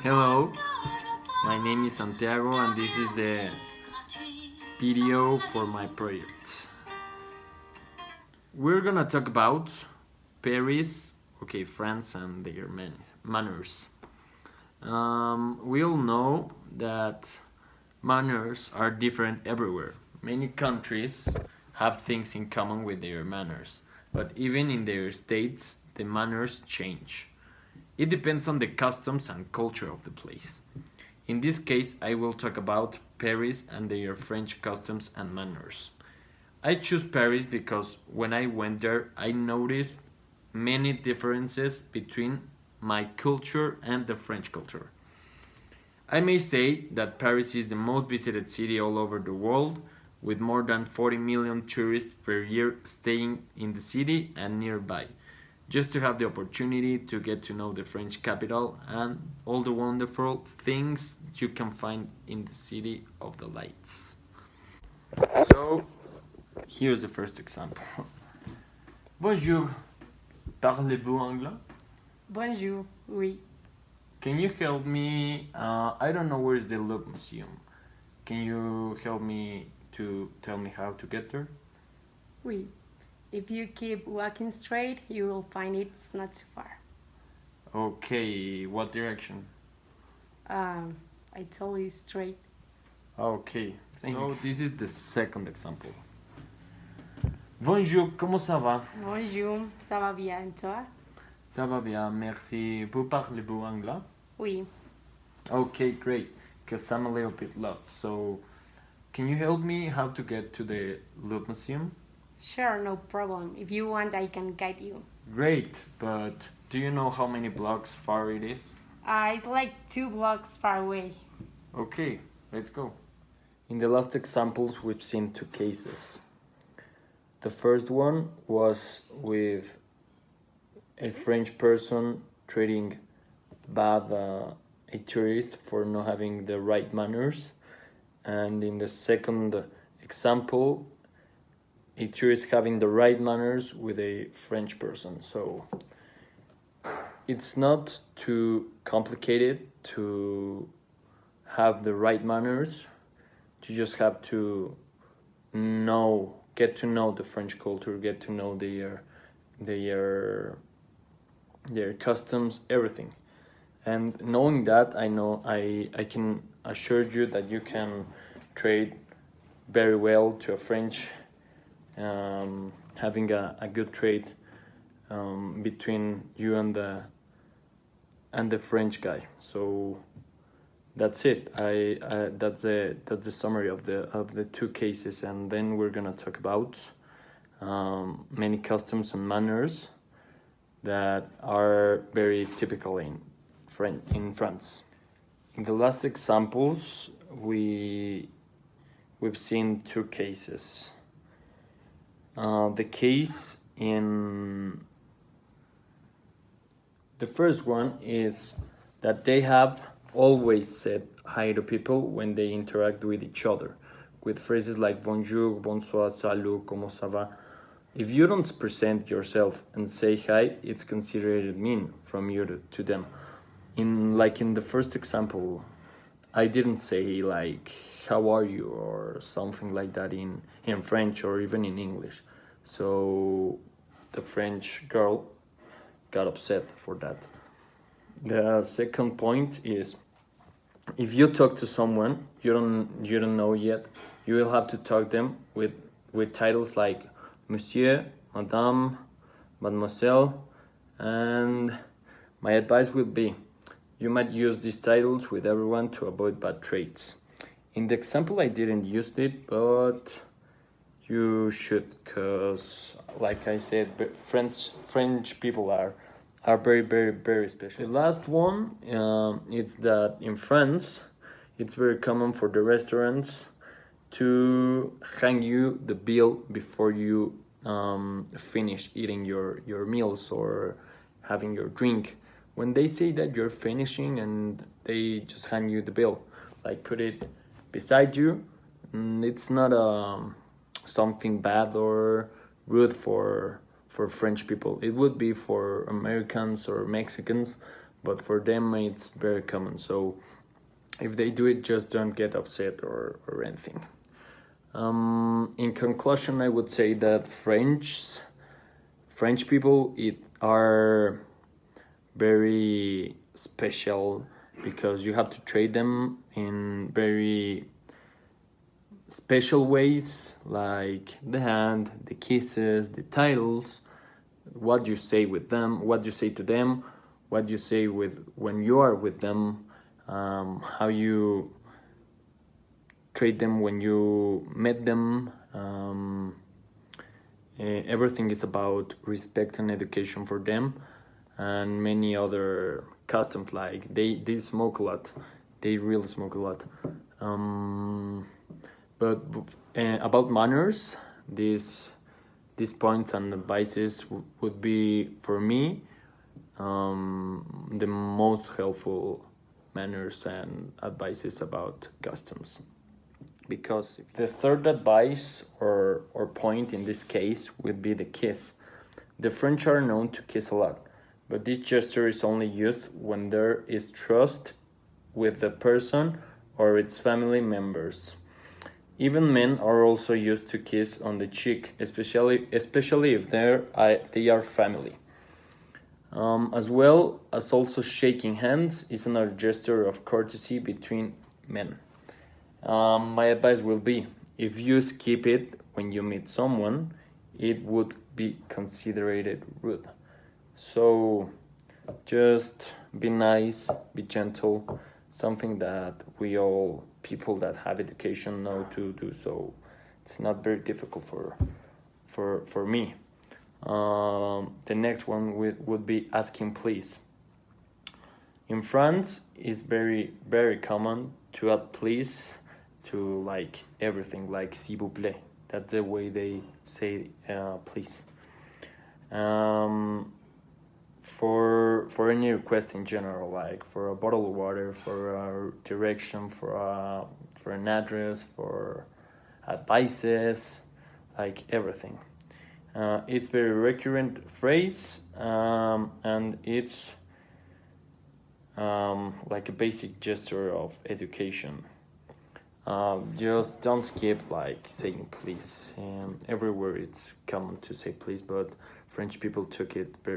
Hello, my name is Santiago and this is the video for my project. We're gonna talk about Paris, France and their manners. We all know that manners are different everywhere. Many countries have things in common with their manners, but even in their states, the manners change. It depends on the customs and culture of the place. In this case, I will talk about Paris and their French customs and manners. I choose Paris because when I went there, I noticed many differences between my culture and the French culture. I may say that Paris is the most visited city all over the world, with more than 40 million tourists per year staying in the city and nearby, just to have the opportunity to get to know the French capital and all the wonderful things you can find in the city of the lights. So, here's the first example. Bonjour, parlez-vous anglais? Bonjour, oui. Can you help me? I don't know where is the Louvre Museum. Can you help me to tell me how to get there? Oui. If you keep walking straight, you will find it's not too far. Okay, what direction? I told you straight. Okay, thanks. So this is the second example. Bonjour, comment ça va? Bonjour, ça va bien, toi? Ça va bien, merci. Vous parlez-vous anglais? Oui. Okay, great. Because I'm a little bit lost. So, can you help me how to get to the Louvre Museum? Sure, no problem. If you want, I can guide you. Great, but do you know how many blocks far it is? It's like 2 blocks far away. Okay, let's go. In the last examples, we've seen two cases. The first one was with a French person treating bad a tourist for not having the right manners, and in the second example, a tourist having the right manners with a French person. So it's not too complicated to have the right manners. You just have to get to know the French culture, get to know their customs, everything. And knowing that, I can assure you that you can trade very well to a French, having a good trade between you and the French guy. So that's it. That's the summary of the two cases, and then we're gonna talk about many customs and manners that are very typical in France. In the last examples, we've seen two cases. The case in the first one is that they have always said hi to people when they interact with each other, with phrases like bonjour, bonsoir, salut, comment ça va. If you don't present yourself and say hi, it's considered mean from you to them. In the first example, I didn't say like how are you or something like that in French or even in English. So the French girl got upset for that. The second point is, if you talk to someone you don't know yet, you will have to talk them with titles like Monsieur, Madame, Mademoiselle, and my advice will be, you might use these titles with everyone to avoid bad traits. In the example, I didn't use it, but you should, because, like I said, French people are very, very, very special. The last one is that in France, it's very common for the restaurants to hang you the bill before you finish eating your meals or having your drink. When they say that you're finishing and they just hand you the bill, like put it beside you, it's not something bad or rude for French people. It would be for Americans or Mexicans, but for them it's very common. So if they do it, just don't get upset or anything. In conclusion, I would say that French people are very special because you have to treat them in very special ways, like the hand, the kisses, the titles, what you say with them, what you say to them, what you say when you are with them, how you treat them when you met them. Everything is about respect and education for them, and many other customs, like they smoke a lot. They really smoke a lot. But about manners, these points and advices would be, for me, the most helpful manners and advices about customs. Because the third advice or point in this case would be the kiss. The French are known to kiss a lot, but this gesture is only used when there is trust with the person or its family members. Even men are also used to kiss on the cheek, especially if they are family. As well as also shaking hands is another gesture of courtesy between men. My advice will be, if you skip it when you meet someone, it would be considered rude. So just be nice, be gentle, something that we all people that have education know to do. So it's not very difficult for me. The next one would be asking please. In France, it's very common to add please to like everything, like s'il vous plaît. That's the way they say please. For any request in general, like for a bottle of water, for a direction, for an address, for advices, like everything. It's very recurrent phrase, and it's like a basic gesture of education. Just don't skip like saying please. Everywhere it's common to say please, but French people took it very